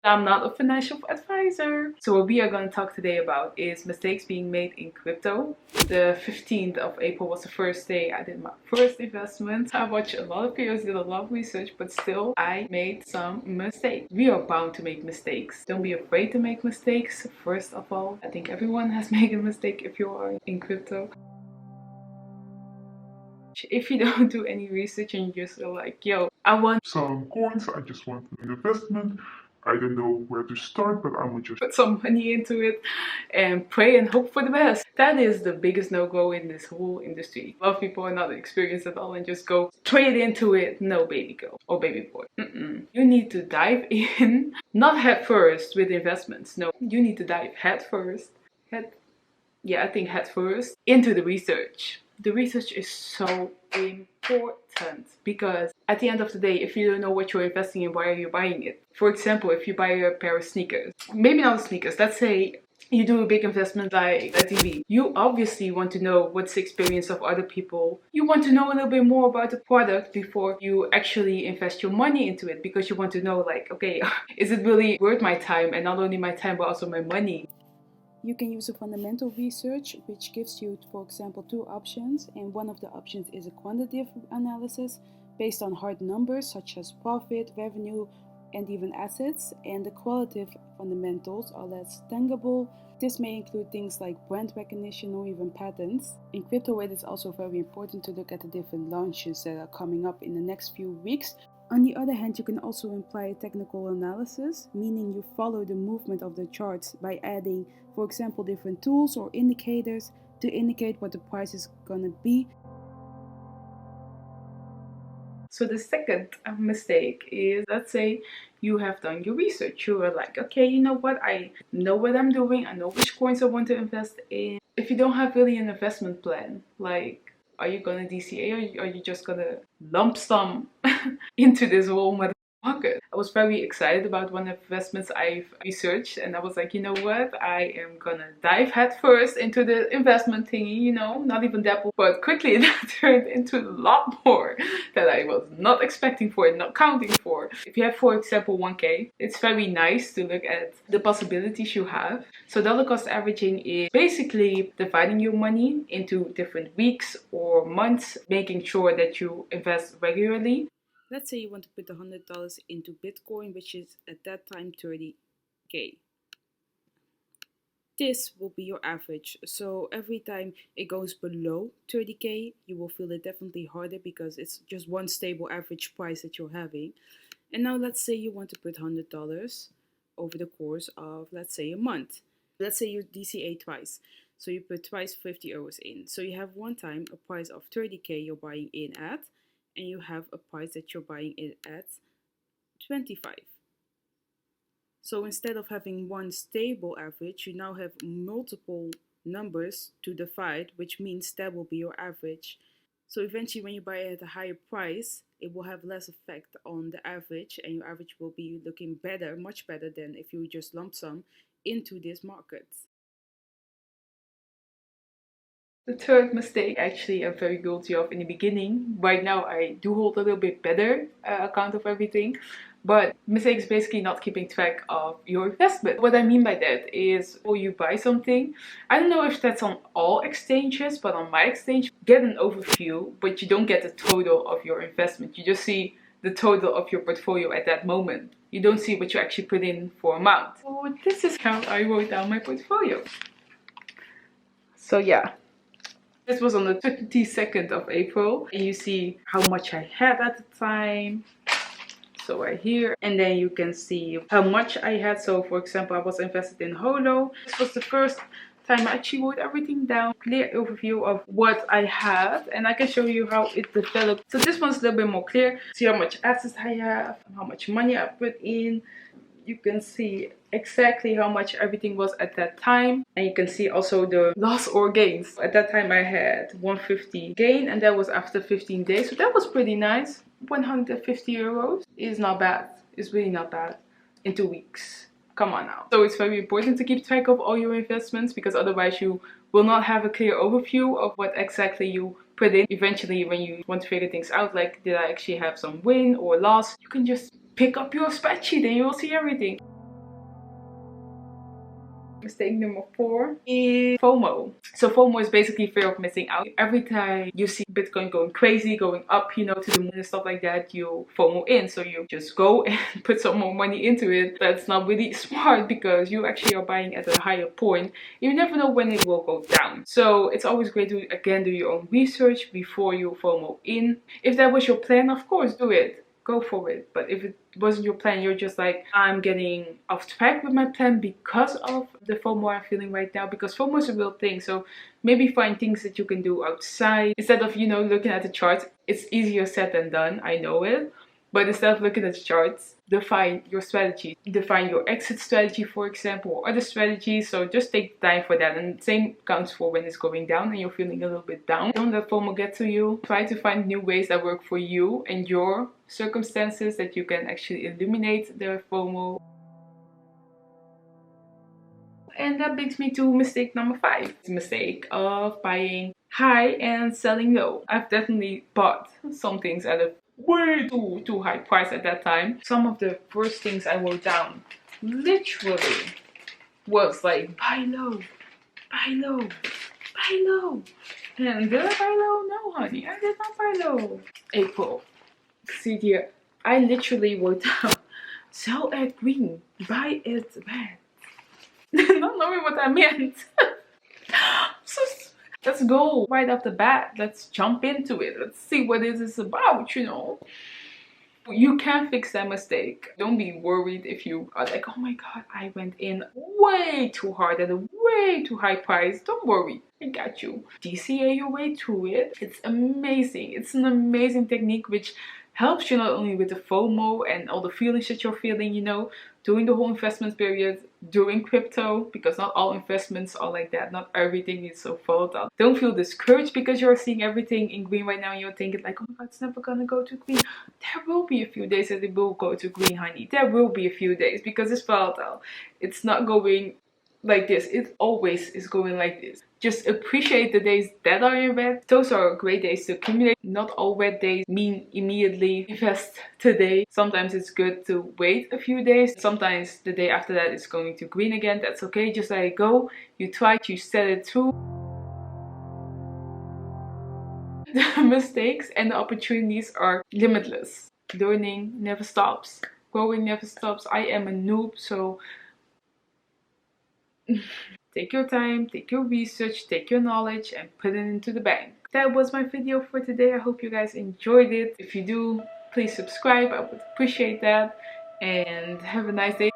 I'm not a financial advisor. So what we are going to talk today about is mistakes being made in crypto. The 15th of April was the first day I did my first investment. I watched a lot of videos, did a lot of research, but still I made some mistakes. We are bound to make mistakes. Don't be afraid to make mistakes. First of all, I think everyone has made a mistake if you are in crypto. If you don't do any research and you just are like, yo, I want some coins, I just want an investment. I don't know where to start, but I would just put some money into it and pray and hope for the best. That is the biggest no-go in this whole industry. A lot of people are not experienced at all and just go straight into it. No, baby girl or baby boy. You need to dive in, not head first with investments. No, you need to dive head first. I think head first into the research. The research is so important because at the end of the day, if you don't know what you're investing in, why are you buying it? For example, if you buy a pair of sneakers, maybe not sneakers, let's say you do a big investment like a TV. You obviously want to know what's the experience of other people. You want to know a little bit more about the product before you actually invest your money into it, because you want to know, like, okay, is it really worth my time? And not only my time, but also my money. You can use a fundamental research, which gives you, for example, two options, and one of the options is a quantitative analysis based on hard numbers such as profit, revenue, and even assets, and the qualitative fundamentals are less tangible. This may include things like brand recognition or even patents. In crypto, it is also very important to look at the different launches that are coming up in the next few weeks. On the other hand, you can also apply a technical analysis, meaning you follow the movement of the charts by adding, for example, different tools or indicators to indicate what the price is gonna be. So the second mistake is, let's say you have done your research. You are like, okay, you know what? I know what I'm doing. I know which coins I want to invest in. If you don't have really an investment plan, like, are you gonna DCA or are you just gonna lump sum into this whole market? I was very excited about one of the investments I've researched, and I was like, you know what? I am gonna dive head first into the investment thingy, not even dabble. But quickly that turned into a lot more that I was not expecting for and not counting for. If you have, for example, 1K, it's very nice to look at the possibilities you have. So dollar cost averaging is basically dividing your money into different weeks or months, making sure that you invest regularly. Let's say you want to put $100 into Bitcoin, which is at that time 30K. This will be your average. So every time it goes below 30K, you will feel it definitely harder because it's just one stable average price that you're having. And now let's say you want to put $100 over the course of, let's say, a month. Let's say you DCA twice. So you put twice 50 euros in. So you have one time a price of 30K you're buying in at, and you have a price that you're buying it at 25. So instead of having one stable average, you now have multiple numbers to divide, which means that will be your average. So eventually when you buy it at a higher price, it will have less effect on the average, and your average will be looking better, much better than if you just lump sum into this market. The third mistake, actually, I'm very guilty of in the beginning. Right now, I do hold a little bit better account of everything. But mistake is basically not keeping track of your investment. What I mean by that is, when you buy something, I don't know if that's on all exchanges, but on my exchange, get an overview, but you don't get the total of your investment. You just see the total of your portfolio at that moment. You don't see what you actually put in for amount. So this is how I wrote down my portfolio. So yeah. This was on the 22nd of April, and you see how much I had at the time. So right here, and then you can see how much I had. So for example, I was invested in Holo. This was the first time I actually wrote everything down, clear overview of what I had, and I can show you how it developed. So this one's a little bit more clear. See how much assets I have, how much money I put in. You can see exactly how much everything was at that time, and you can see also the loss or gains. At that time I had 150 gain, and that was after 15 days, so that was pretty nice. 150 euros is not bad. It's really not bad in 2 weeks. Come on now. So it's very important to keep track of all your investments, because otherwise you will not have a clear overview of what exactly you put in. Eventually, when you want to figure things out, like, did I actually have some win or loss, you can just pick up your spreadsheet and you will see everything. Mistake number 4 is FOMO. So FOMO is basically fear of missing out. Every time you see Bitcoin going crazy, going up, you know, to the moon and stuff like that, you FOMO in. So you just go and put some more money into it. That's not really smart because you actually are buying at a higher point. You never know when it will go down. So it's always great to, again, do your own research before you FOMO in. If that was your plan, of course, do it. Go for it. But if it wasn't your plan, you're just like, I'm getting off track with my plan because of the FOMO I'm feeling right now, because FOMO is a real thing. So maybe find things that you can do outside instead of, you know, looking at the charts. It's easier said than done, I know it. But instead of looking at the charts, define your strategy. Define your exit strategy, for example, or other strategies. So just take time for that. And the same counts for when it's going down and you're feeling a little bit down. Don't let FOMO get to you. Try to find new ways that work for you and your circumstances, that you can actually eliminate the FOMO. And that brings me to mistake number 5. It's the mistake of buying high and selling low. I've definitely bought some things at a way too high price at that time. Some of the first things I wrote down literally was like, buy low, buy low, buy low. And did I buy low? No, honey, I did not buy low. April, see here, I literally wrote down, sell at green, buy it red. Not knowing what that meant. So let's go right off the bat. Let's jump into it. Let's see what it is about, you know. You can fix that mistake. Don't be worried if you are like, oh my god, I went in way too hard at a way too high price. Don't worry, I got you. DCA your way through it. It's amazing. It's an amazing technique which helps you not only with the FOMO and all the feelings that you're feeling, you know, during the whole investment period, during crypto, because not all investments are like that. Not everything is so volatile. Don't feel discouraged because you're seeing everything in green right now and you're thinking like, oh my god, it's never gonna go to green. There will be a few days that it will go to green, honey. There will be a few days because it's volatile. It's not going like this. It always is going like this. Just appreciate the days that are in red. Those are great days to accumulate. Not all red days mean immediately invest today. Sometimes it's good to wait a few days. Sometimes the day after that is going to green again. That's okay. Just let it go. You try to set it through. The mistakes and the opportunities are limitless. Learning never stops. Growing never stops. I am a noob, so take your time, take your research, take your knowledge and put it into the bank. That was my video for today. I hope you guys enjoyed it. If you do, please subscribe. I would appreciate that. And have a nice day.